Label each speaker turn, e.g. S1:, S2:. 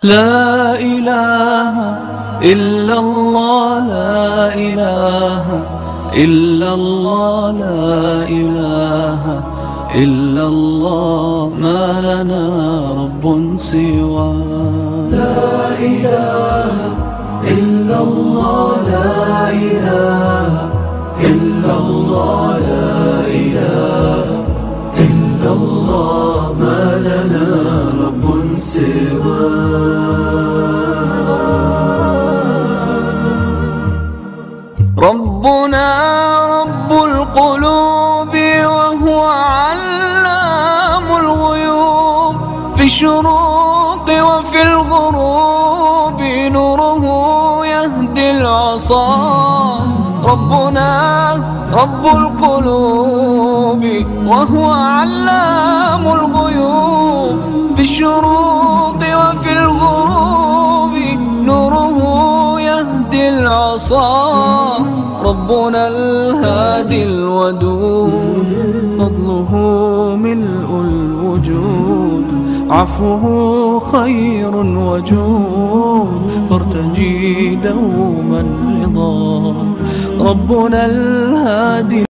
S1: لا إله إلا الله، لا إله إلا الله، لا إله إلا الله، ما لنا رب سواه.
S2: لا إله إلا الله، لا إله إلا الله، لا إله إلا الله، ما لنا رب سواه.
S1: ربنا رب القلوب وهو علام الغيوب، في الشروق وفي الغروب نوره يهدي العصا. ربنا رب القلوب وهو علام الغيوب، في الشروق وفي الغروب نوره يهدي العصا. ربنا الهادي الودود، فضله ملء الوجود، عفوه خير وجود، فارتجي دوما رضا. ربنا الهادي